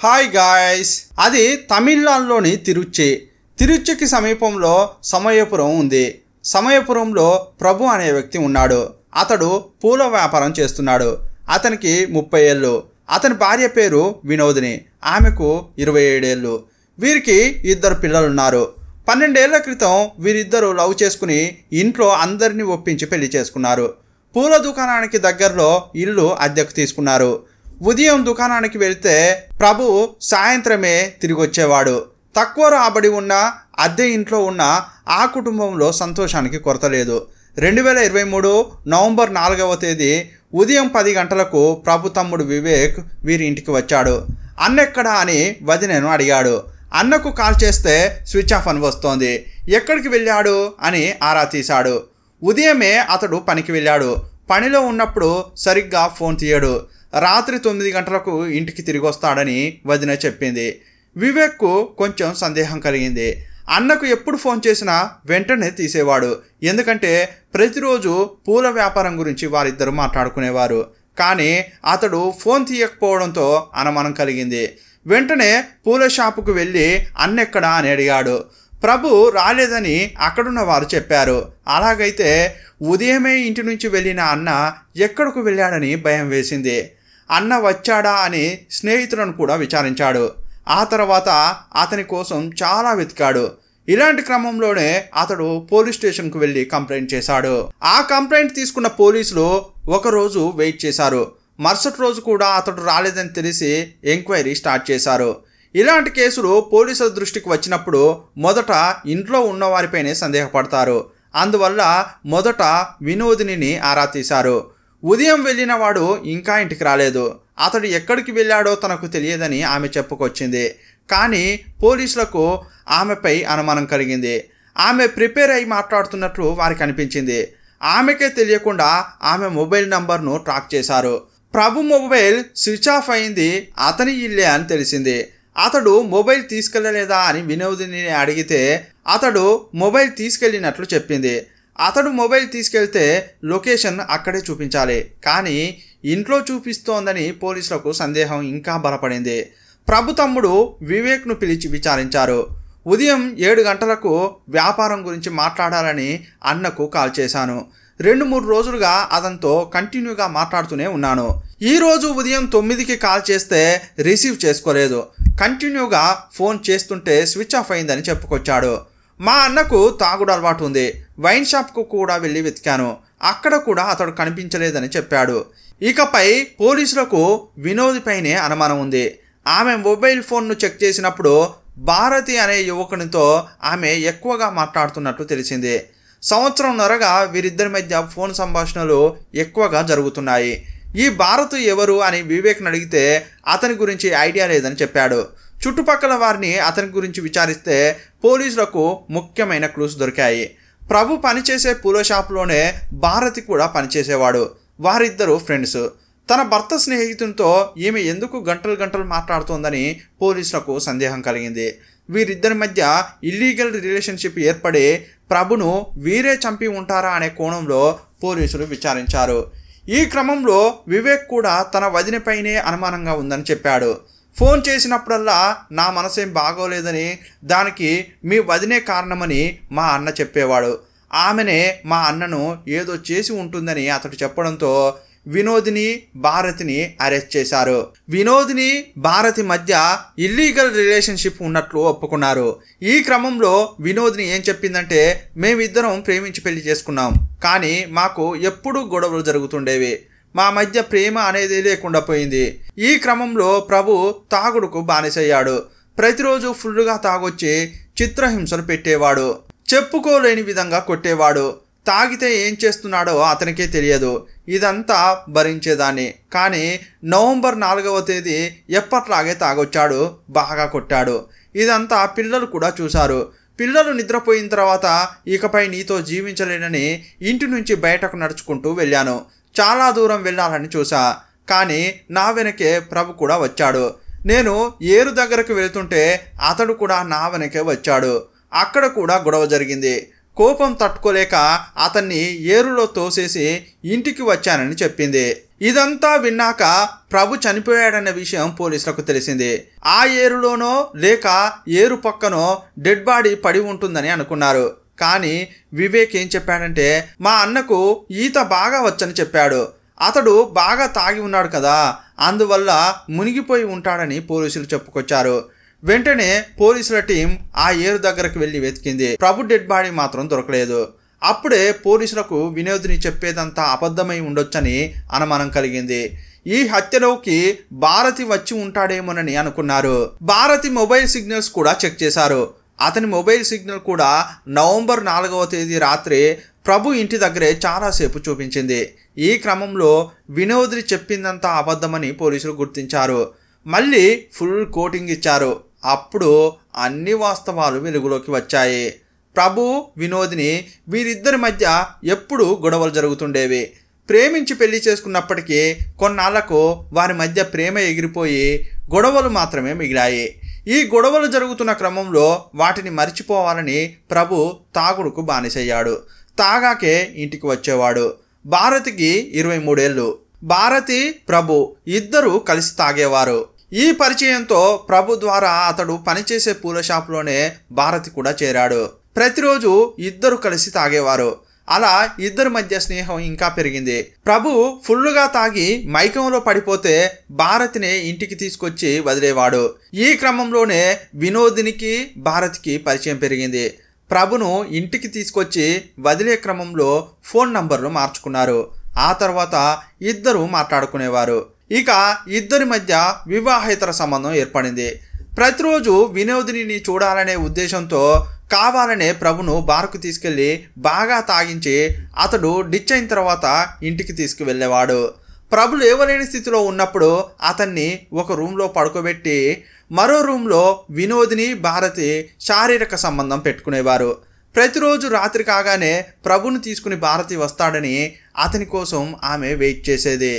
Hi guys, అది తమిళనాడులోని తిరుచికి సమీపంలో సమయపురం ఉంది. సమయపురంలో ప్రభు అనే వ్యక్తి ఉన్నాడు. అతడు పూల వ్యాపారం చేస్తున్నాడు. అతనికి 30 ఏళ్ళు. అతని భార్య పేరు వినోదిని, ఆమెకు 27 ఏళ్ళు. వీరికి 2 పిల్లలున్నారు. 12 ఏళ్ల క్రితం వీరిద్దరూ లవ్ చేసుకుని ఇంట్లో అందరినీ ఒప్పించి పెళ్లి చేసుకున్నారు. పూల దుకాణానికి దగ్గరలో ఇల్లు అద్దెకు తీసుకున్నారు. ఉదయం దుకాణానికి వెళ్తే ప్రభు సాయంత్రమే తిరిగి వచ్చేవాడు. తక్కువ రాబడి ఉన్న అద్దె ఇంట్లో ఉన్న ఆ కుటుంబంలో సంతోషానికి కొరత లేదు. 2023 నవంబర్ 4వ తేదీ ఉదయం 10 గంటలకు ప్రభు తమ్ముడు వివేక్ వీరి ఇంటికి వచ్చాడు. అన్నెక్కడా అని వదినను అడిగాడు. అన్నకు కాల్ చేస్తే స్విచ్ ఆఫ్ అని వస్తోంది. ఎక్కడికి వెళ్ళాడు అని ఆరా తీశాడు. ఉదయమే అతడు పనికి వెళ్ళాడు. పనిలో ఉన్నప్పుడు సరిగ్గా ఫోన్ తీయడు. రాత్రి 9 గంటలకు ఇంటికి తిరిగి వస్తాడని వదిన చెప్పింది. వివేక్కు కొంచెం సందేహం కలిగింది. అన్నకు ఎప్పుడు ఫోన్ చేసినా వెంటనే తీసేవాడు. ఎందుకంటే ప్రతిరోజు పూల వ్యాపారం గురించి వారిద్దరూ మాట్లాడుకునేవారు. కానీ అతడు ఫోన్ తీయకపోవడంతో అనుమానం కలిగింది. వెంటనే పూల షాపుకు వెళ్ళి అన్నెక్కడా అని అడిగాడు. ప్రభు రాలేదని అక్కడున్న వారు చెప్పారు. అలాగైతే ఉదయమే ఇంటి నుంచి వెళ్ళిన అన్న ఎక్కడకు వెళ్ళాడని భయం వేసింది. అన్న వచ్చాడా అని స్నేహితులను కూడా విచారించాడు. ఆ తర్వాత అతని కోసం చాలా వెతికాడు. ఇలాంటి క్రమంలోనే అతడు పోలీస్ స్టేషన్కు వెళ్ళి కంప్లైంట్ చేశాడు. ఆ కంప్లైంట్ తీసుకున్న పోలీసులు ఒకరోజు వెయిట్ చేశారు. మరుసటి రోజు కూడా అతడు రాలేదని తెలిసి ఎంక్వైరీ స్టార్ట్ చేశారు. ఇలాంటి కేసులు పోలీసుల దృష్టికి వచ్చినప్పుడు మొదట ఇంట్లో ఉన్నవారిపైనే సందేహపడతారు. అందువల్ల మొదట వినోదిని ఆరా తీశారు. ఉదయం వెళ్ళిన వాడు ఇంకా ఇంటికి రాలేదు. అతడు ఎక్కడికి వెళ్ళాడో తనకు తెలియదని ఆమె చెప్పుకొచ్చింది. కానీ పోలీసులకు ఆమెపై అనుమానం కలిగింది. ఆమె ప్రిపేర్ అయి మాట్లాడుతున్నట్లు వారికి అనిపించింది. ఆమెకే తెలియకుండా ఆమె మొబైల్ నంబర్ను ట్రాక్ చేశారు. ప్రభు మొబైల్ స్విచ్ ఆఫ్ అయింది అతని ఇల్లే అని తెలిసింది. అతడు మొబైల్ తీసుకెళ్లలేదా అని వినోదిని అడిగితే అతడు మొబైల్ తీసుకెళ్ళినట్లు చెప్పింది. అతడు మొబైల్ తీసుకెళ్తే లొకేషన్ అక్కడే చూపించాలి, కానీ ఇంట్లో చూపిస్తోందని పోలీసులకు సందేహం ఇంకా బలపడింది. ప్రభు తమ్ముడు వివేక్ను పిలిచి విచారించారు. ఉదయం 7 గంటలకు వ్యాపారం గురించి మాట్లాడాలని అన్నకు కాల్ చేశాను. 2-3 రోజులుగా అతనితో కంటిన్యూగా మాట్లాడుతూనే ఉన్నాను. ఈరోజు ఉదయం 9కి కాల్ చేస్తే రిసీవ్ చేసుకోలేదు. కంటిన్యూగా ఫోన్ చేస్తుంటే స్విచ్ ఆఫ్ అయిందని చెప్పుకొచ్చాడు. మా అన్నకు తాగుడు అలవాటు ఉంది. వైన్ షాప్కు కూడా వెళ్ళి వెతికాను. అక్కడ కూడా అతడు కనిపించలేదని చెప్పాడు. ఇకపై పోలీసులకు వినోదిపైనే అనుమానం ఉంది. ఆమె మొబైల్ ఫోన్ను చెక్ చేసినప్పుడు భారతి అనే యువకునితో ఆమె ఎక్కువగా మాట్లాడుతున్నట్లు తెలిసింది. సంవత్సరంన్నరగా వీరిద్దరి మధ్య ఫోన్ సంభాషణలు ఎక్కువగా జరుగుతున్నాయి. ఈ భారత్ ఎవరు అని వివేక్ని అడిగితే అతని గురించి ఐడియా లేదని చెప్పాడు. చుట్టుపక్కల వారిని అతని గురించి విచారిస్తే పోలీసులకు ముఖ్యమైన క్లూస్ దొరికాయి. ప్రభు పనిచేసే పూల షాప్లోనే భారతి కూడా పనిచేసేవాడు. వారిద్దరూ ఫ్రెండ్స్. తన భర్త స్నేహితునితో ఈమె ఎందుకు గంటలు మాట్లాడుతోందని పోలీసులకు సందేహం కలిగింది. వీరిద్దరి మధ్య ఇల్లీగల్ రిలేషన్షిప్ ఏర్పడి ప్రభును వీరే చంపి ఉంటారా అనే కోణంలో పోలీసులు విచారించారు. ఈ క్రమంలో వివేక్ కూడా తన వదినపైనే అనుమానంగా ఉందని చెప్పాడు. ఫోన్ చేసినప్పుడల్లా నా మనసేం బాగోలేదని, దానికి మీ వదినే కారణమని మా అన్న చెప్పేవాడు. ఆమెనే మా అన్నను ఏదో చేసి ఉంటుందని అతడు చెప్పడంతో వినోదిని భారతిని అరెస్ట్ చేశారు. వినోదిని భారతి మధ్య ఇల్లీగల్ రిలేషన్షిప్ ఉన్నట్లు ఒప్పుకున్నారు. ఈ క్రమంలో వినోదిని ఏం చెప్పిందంటే, మేమిద్దరం ప్రేమించి పెళ్లి చేసుకున్నాం, కానీ మాకు ఎప్పుడూ గొడవలు జరుగుతుండేవి. మా మధ్య ప్రేమ అనేది లేకుండా పోయింది. ఈ క్రమంలో ప్రభు తాగుడుకు బానిసయ్యాడు. ప్రతిరోజు ఫుల్లుగా తాగొచ్చి చిత్రహింసలు పెట్టేవాడు. చెప్పుకోలేని విధంగా కొట్టేవాడు. తాగితే ఏం చేస్తున్నాడో అతనికే తెలియదు. ఇదంతా భరించేదాన్ని. కానీ నవంబర్ 4వ తేదీ ఎప్పట్లాగే తాగొచ్చాడు, బాగా కొట్టాడు. ఇదంతా పిల్లలు కూడా చూశారు. పిల్లలు నిద్రపోయిన తర్వాత ఇకపై నీతో జీవించలేనని ఇంటి నుంచి బయటకు నడుచుకుంటూ వెళ్ళాను. చాలా దూరం వెళ్ళాలని చూసా, కానీ నా వెనకే ప్రభు కూడా వచ్చాడు. నేను ఏరు దగ్గరకు వెళ్తుంటే అతడు కూడా నా వెనకే వచ్చాడు. అక్కడ కూడా గొడవ జరిగింది. కోపం తట్టుకోలేక అతన్ని ఏరులో తోసేసి ఇంటికి వచ్చానని చెప్పింది. ఇదంతా విన్నాక ప్రభు చనిపోయాడన్న విషయం పోలీసులకు తెలిసింది. ఆ ఏరులోనో లేక ఏరు పక్కనో డెడ్ బాడీ పడి ఉంటుందని అనుకున్నారు. కానీ వివేక్ ఏం చెప్పాడంటే మా అన్నకు ఈత బాగా వచ్చని చెప్పాడు. అతడు బాగా తాగి ఉన్నాడు కదా, అందువల్ల మునిగిపోయి ఉంటాడని పోలీసులు చెప్పుకొచ్చారు. వెంటనే పోలీసుల టీం ఆ ఏరు దగ్గరకు వెళ్ళి వెతికింది. ప్రభు డెడ్ బాడీ మాత్రం దొరకలేదు. అప్పుడే పోలీసులకు వినోద్ని చెప్పేదంతా అబద్ధమై ఉండొచ్చని అనుమానం కలిగింది. ఈ హత్యలోకి భారతి వచ్చి ఉంటాడేమోనని అనుకున్నారు. భారతి మొబైల్ సిగ్నల్స్ కూడా చెక్ చేశారు. అతని మొబైల్ సిగ్నల్ కూడా నవంబర్ 4వ తేదీ రాత్రి ప్రభు ఇంటి దగ్గరే చాలాసేపు చూపించింది. ఈ క్రమంలో వినోద్ని చెప్పిందంతా అబద్ధమని పోలీసులు గుర్తించారు. మళ్ళీ ఫుల్ కోటింగ్ ఇచ్చారు. అప్పుడు అన్ని వాస్తవాలు వెలుగులోకి వచ్చాయి. ప్రభు వినోద్ని వీరిద్దరి మధ్య ఎప్పుడూ గొడవలు జరుగుతుండేవి. ప్రేమించి పెళ్లి చేసుకున్నప్పటికీ కొన్నాళ్లకు వారి మధ్య ప్రేమ ఎగిరిపోయి గొడవలు మాత్రమే మిగిలాయి. ఈ గొడవలు జరుగుతున్న క్రమంలో వాటిని మరిచిపోవాలని ప్రభు తాగుడుకు బానిసయ్యాడు. తాగాకే ఇంటికి వచ్చేవాడు. భారతికి 23 ఏళ్ళు. భారతి ప్రభు ఇద్దరు కలిసి తాగేవారు. ఈ పరిచయంతో ప్రభు ద్వారా అతడు పనిచేసే పూల షాపులోనే భారతి కూడా చేరాడు. ప్రతిరోజు ఇద్దరు కలిసి తాగేవారు. అలా ఇద్దరి మధ్య స్నేహం ఇంకా పెరిగింది. ప్రభు ఫుల్లుగా తాగి మైకంలో పడిపోతే భారతిని ఇంటికి తీసుకొచ్చి వదిలేవాడు. ఈ క్రమంలోనే వినోదినికి భారతికి పరిచయం పెరిగింది. ప్రభును ఇంటికి తీసుకొచ్చి వదిలే క్రమంలో ఫోన్ నంబర్లు మార్చుకున్నారు. ఆ తర్వాత ఇద్దరు మాట్లాడుకునేవారు. ఇక ఇద్దరి మధ్య వివాహేతర సంబంధం ఏర్పడింది. ప్రతిరోజు వినోదిని చూడాలనే ఉద్దేశంతో కావాలనే ప్రభును బార్కు తీసుకెళ్లి బాగా తాగించి అతడు డిచ్ అయిన తర్వాత ఇంటికి తీసుకువెళ్ళేవాడు. ప్రభు లేవలేని స్థితిలో ఉన్నప్పుడు అతన్ని ఒక రూమ్లో పడుకోబెట్టి మరో రూమ్లో వినోదిని భారతి శారీరక సంబంధం పెట్టుకునేవారు. ప్రతిరోజు రాత్రి కాగానే ప్రభును తీసుకుని భారతి వస్తాడని అతని కోసం ఆమె వెయిట్ చేసేది.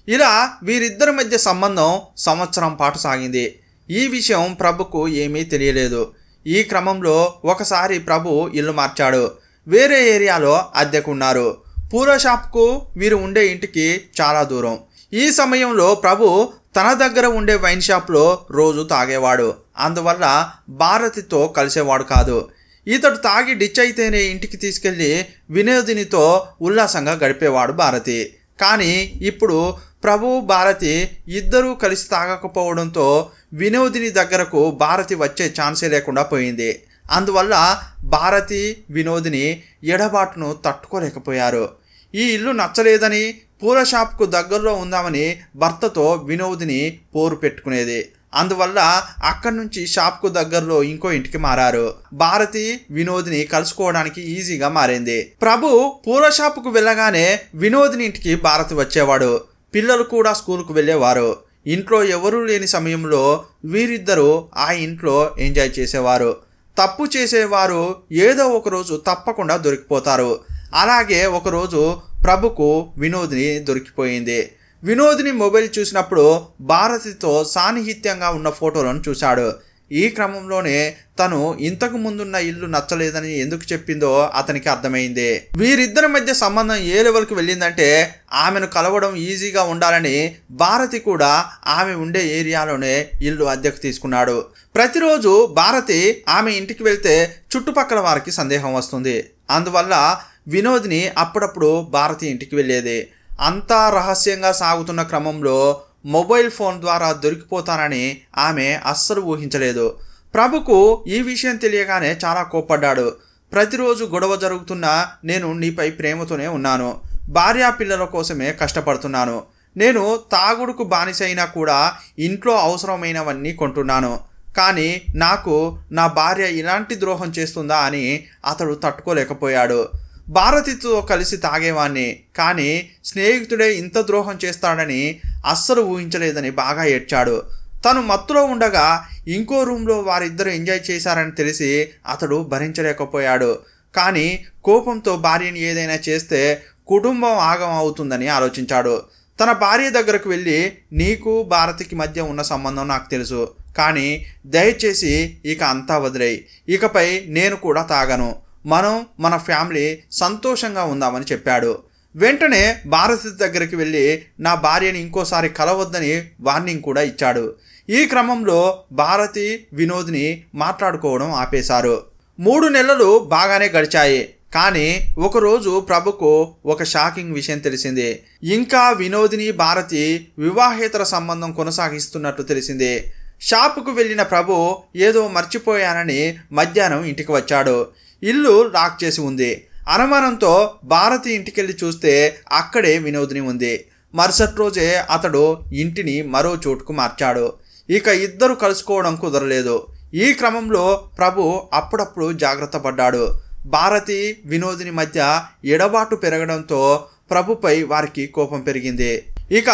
ఇలా వీరిద్దరి మధ్య సంబంధం సంవత్సరం పాటు సాగింది. ఈ విషయం ప్రభుకు ఏమీ తెలియలేదు. ఈ క్రమంలో ఒకసారి ప్రభు ఇల్లు మార్చాడు. వేరే ఏరియాలో అద్దెకున్నారు. పూల షాప్కు వీరు ఉండే ఇంటికి చాలా దూరం. ఈ సమయంలో ప్రభు తన దగ్గర ఉండే వైన్ షాప్లో రోజు తాగేవాడు. అందువల్ల భారతితో కలిసేవాడు కాదు. ఇతడు తాగి డిచ్ అయితేనే ఇంటికి తీసుకెళ్లి వినోదినితో ఉల్లాసంగా గడిపేవాడు భారతి. కానీ ఇప్పుడు ప్రభు భారతి ఇద్దరూ కలిసి తాగకపోవడంతో వినోదిని దగ్గరకు భారతి వచ్చే ఛాన్సే లేకుండా పోయింది. అందువల్ల భారతి వినోదిని ఎడబాటును తట్టుకోలేకపోయారు. ఈ ఇల్లు నచ్చలేదని పూల షాప్కు దగ్గరలో ఉందామని భర్తతో వినోదిని పోరు పెట్టుకునేది. అందువల్ల అక్కడి నుంచి షాప్కు దగ్గరలో ఇంకో ఇంటికి మారారు. భారతి వినోదిని కలుసుకోవడానికి ఈజీగా మారింది. ప్రభు పూల షాపుకు వెళ్ళగానే వినోదిని ఇంటికి భారతి వచ్చేవాడు. పిల్లలు కూడా స్కూల్కు వెళ్ళేవారు. ఇంట్లో ఎవరూ లేని సమయంలో వీరిద్దరూ ఆ ఇంట్లో ఎంజాయ్ చేసేవారు. తప్పు చేసేవారు ఏదో ఒకరోజు తప్పకుండా దొరికిపోతారు. అలాగే ఒకరోజు ప్రభుకు వినోదిని దొరికిపోయింది. వినోదిని మొబైల్ చూసినప్పుడు భారతితో సాన్నిహిత్యంగా ఉన్న ఫోటోలను చూశాడు. ఈ క్రమంలోనే తను ఇంతకు ముందున్న ఇల్లు నచ్చలేదని ఎందుకు చెప్పిందో అతనికి అర్థమైంది. వీరిద్దరి మధ్య సంబంధం ఏ లెవెల్కి వెళ్ళిందంటే ఆమెను కలవడం ఈజీగా ఉండాలని భారతి కూడా ఆమె ఉండే ఏరియాలోనే ఇల్లు అద్దెకు తీసుకున్నాడు. ప్రతిరోజు భారతి ఆమె ఇంటికి వెళ్తే చుట్టుపక్కల వారికి సందేహం వస్తుంది. అందువల్ల వినోదిని అప్పుడప్పుడు భారతి ఇంటికి వెళ్ళేది. అంతా రహస్యంగా సాగుతున్న క్రమంలో మొబైల్ ఫోన్ ద్వారా దొరికిపోతానని ఆమె అస్సలు ఊహించలేదు. ప్రభుకు ఈ విషయం తెలియగానే చాలా కోప్పడ్డాడు. ప్రతిరోజు గొడవ జరుగుతున్నా నేను నీపై ప్రేమతోనే ఉన్నాను. భార్యా పిల్లల కోసమే కష్టపడుతున్నాను. నేను తాగుడుకు బానిసైనా కూడా ఇంట్లో అవసరమైనవన్నీ కొంటున్నాను. కానీ నాకు నా భార్య ఇలాంటి ద్రోహం చేస్తుందా అని అతడు తట్టుకోలేకపోయాడు. భారతితో కలిసి తాగేవాణ్ణి, కానీ స్నేహితుడే ఇంత ద్రోహం చేస్తాడని అస్సలు ఊహించలేదని బాగా ఏడ్చాడు. తను మత్తులో ఉండగా ఇంకో రూమ్లో వారిద్దరూ ఎంజాయ్ చేశారని తెలిసి అతడు భరించలేకపోయాడు. కానీ కోపంతో భార్యని ఏదైనా చేస్తే కుటుంబం ఆగం అవుతుందని ఆలోచించాడు. తన భార్య దగ్గరకు వెళ్ళి, నీకు భారతికి మధ్య ఉన్న సంబంధం నాకు తెలుసు, కానీ దయచేసి ఇక అంతా వదిలేయి. ఇకపై నేను కూడా తాగను. మనం మన ఫ్యామిలీ సంతోషంగా ఉందామని చెప్పాడు. వెంటనే భారతి దగ్గరికి వెళ్ళి నా భార్యని ఇంకోసారి కలవద్దని వార్నింగ్ కూడా ఇచ్చాడు. ఈ క్రమంలో భారతి వినోద్ని మాట్లాడుకోవడం ఆపేశారు. 3 నెలలు బాగానే గడిచాయి. కానీ ఒకరోజు ప్రభుకు ఒక షాకింగ్ విషయం తెలిసింది. ఇంకా వినోదిని భారతి వివాహేతర సంబంధం కొనసాగిస్తున్నట్లు తెలిసింది. షాపుకు వెళ్ళిన ప్రభు ఏదో మర్చిపోయానని మధ్యాహ్నం ఇంటికి వచ్చాడు. ఇల్లు లాక్ చేసి ఉంది. అనుమానంతో భారతి ఇంటికెళ్ళి చూస్తే అక్కడే వినోదిని ఉంది. మరుసటి రోజే అతడు ఇంటిని మరో చోటుకు మార్చాడు. ఇక ఇద్దరు కలుసుకోవడం కుదరలేదు. ఈ క్రమంలో ప్రభు అప్పుడప్పుడు జాగ్రత్త పడ్డాడు. భారతి వినోదిని మధ్య ఎడబాటు పెరగడంతో ప్రభుపై వారికి కోపం పెరిగింది. ఇక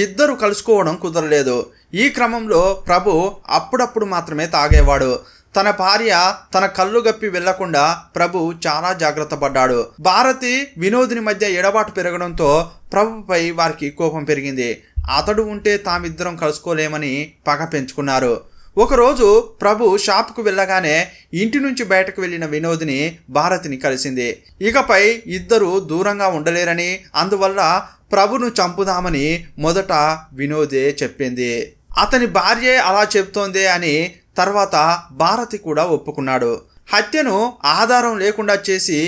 ఇద్దరు కలుసుకోవడం కుదరలేదు. ఈ క్రమంలో ప్రభు అప్పుడప్పుడు మాత్రమే తాగేవాడు. తన భార్య తన కళ్ళు గప్పి వెళ్లకుండా ప్రభు చాలా జాగ్రత్త పడ్డాడు. భారతి వినోదిని మధ్య ఎడబాటు పెరగడంతో ప్రభుపై వారికి కోపం పెరిగింది. అతడు ఉంటే తామిద్దరం కలుసుకోలేమని పగ పెంచుకున్నారు. ఒకరోజు ప్రభు షాప్కు వెళ్ళగానే ఇంటి నుంచి బయటకు వెళ్ళిన వినోదిని భారతిని కలిసింది. ఇకపై ఇద్దరు దూరంగా ఉండలేరని, అందువల్ల ప్రభును చంపుదామని మొదట వినోదే చెప్పింది. అతని భార్యే అలా చెప్తోందే అని తర్వాత భారతి కూడా ఒప్పుకున్నాడు. హత్యను ఆధారం లేకుండా చేసి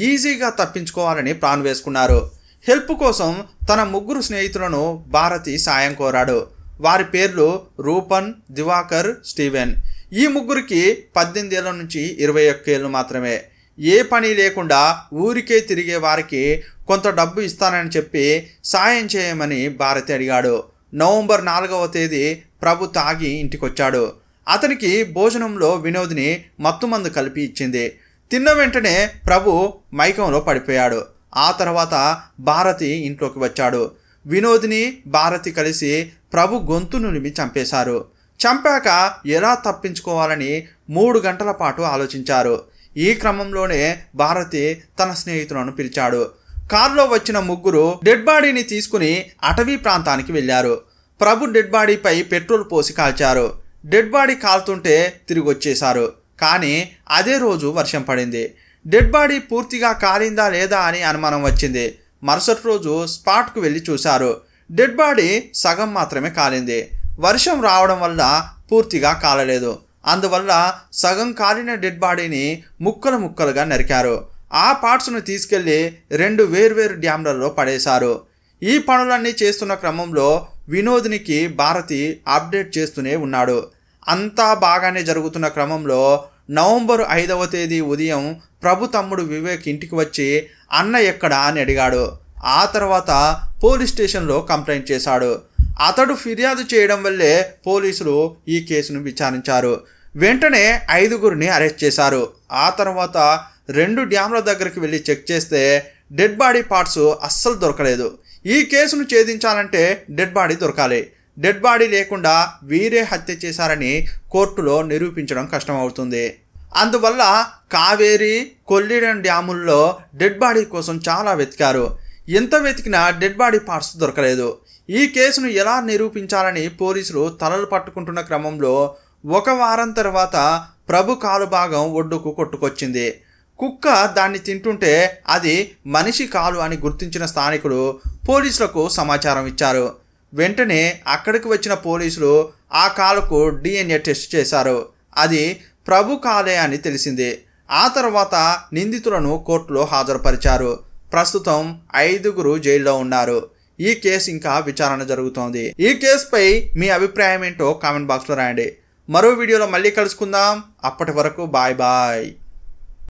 ఈజీగా తప్పించుకోవాలని ప్లాన్ వేసుకున్నారు. హెల్ప్ కోసం తన 3 స్నేహితులను భారతి సాయం కోరాడు. వారి పేర్లు రూపన్, దివాకర్, స్టీవెన్. ఈ 3కి 18 ఏళ్ల నుంచి 21 ఏళ్ళు మాత్రమే. ఏ పని లేకుండా ఊరికే తిరిగే వారికి కొంత డబ్బు ఇస్తానని చెప్పి సాయం చేయమని భారతి అడిగాడు. నవంబర్ 4వ తేదీ ప్రభు తాగి ఇంటికొచ్చాడు. అతనికి భోజనంలో వినోదిని మత్తుమందు కలిపి ఇచ్చింది. తిన్న వెంటనే ప్రభు మైకంలో పడిపోయాడు. ఆ తర్వాత భారతి ఇంట్లోకి వచ్చాడు. వినోదిని భారతి కలిసి ప్రభు గొంతు నులిమి చంపేశారు. చంపాక ఎలా తప్పించుకోవాలని 3 గంటల పాటు ఆలోచించారు. ఈ క్రమంలోనే భారతి తన స్నేహితులను పిలిచాడు. కారులో వచ్చిన 3 డెడ్ బాడీని తీసుకుని అటవీ ప్రాంతానికి వెళ్ళారు. ప్రభు డెడ్ బాడీపై పెట్రోల్ పోసి కాల్చారు. డెడ్ బాడీ కాలుతుంటే తిరిగి వచ్చేశారు. కానీ అదే రోజు వర్షం పడింది. డెడ్ బాడీ పూర్తిగా కాలిందా లేదా అని అనుమానం వచ్చింది. మరుసటి రోజు స్పాట్కు వెళ్ళి చూశారు. డెడ్ బాడీ సగం మాత్రమే కాలింది. వర్షం రావడం వల్ల పూర్తిగా కాలలేదు. అందువల్ల సగం కాలిన డెడ్ బాడీని ముక్కలు ముక్కలుగా నరికారు. ఆ పార్ట్స్ను తీసుకెళ్లి 2 వేర్వేరు డ్యామ్లలో పడేశారు. ఈ పనులన్నీ చేస్తున్న క్రమంలో వినోదినికి భారతి అప్డేట్ చేస్తూనే ఉన్నాడు. అంతా బాగానే జరుగుతున్న క్రమంలో నవంబర్ 5వ తేదీ ఉదయం ప్రభు తమ్ముడు వివేక్ ఇంటికి వచ్చి అన్న ఎక్కడా అని అడిగాడు. ఆ తర్వాత పోలీస్ స్టేషన్లో కంప్లైంట్ చేశాడు. అతడు ఫిర్యాదు చేయడం వల్లే పోలీసులు ఈ కేసును విచారించారు. వెంటనే 5గురిని అరెస్ట్ చేశారు. ఆ తర్వాత 2 డ్యామ్ల దగ్గరికి వెళ్ళి చెక్ చేస్తే డెడ్ బాడీ పార్ట్స్ అస్సలు దొరకలేదు. ఈ కేసును ఛేదించాలంటే డెడ్ బాడీ దొరకాలి. డెడ్ బాడీ లేకుండా వీరే హత్య చేశారని కోర్టులో నిరూపించడం కష్టమవుతుంది. అందువల్ల కావేరి, కొల్లిడం డ్యాముల్లో డెడ్ బాడీ కోసం చాలా వెతికారు. ఎంత వెతికినా డెడ్ బాడీ పార్ట్స్ దొరకలేదు. ఈ కేసును ఎలా నిరూపించాలని పోలీసులు తలలు పట్టుకుంటున్న క్రమంలో 1 వారం తర్వాత ప్రభు కాలు భాగం ఒడ్డుకు కొట్టుకొచ్చింది. కుక్క దాన్ని తింటుంటే అది మనిషి కాలు అని గుర్తించిన స్థానికులు పోలీసులకు సమాచారం ఇచ్చారు. వెంటనే అక్కడికి వచ్చిన పోలీసులు ఆ కాలుకు DNA టెస్ట్ చేశారు. అది ప్రభు కాలే అని తెలిసింది. ఆ తర్వాత నిందితులను కోర్టులో హాజరుపరిచారు. ప్రస్తుతం 5గురు జైల్లో ఉన్నారు. ఈ కేసు ఇంకా విచారణ జరుగుతోంది. ఈ కేసుపై మీ అభిప్రాయం ఏంటో కామెంట్ బాక్స్లో రాయండి. మరో వీడియోలో మళ్ళీ కలుసుకుందాం. అప్పటి వరకు బాయ్ బాయ్.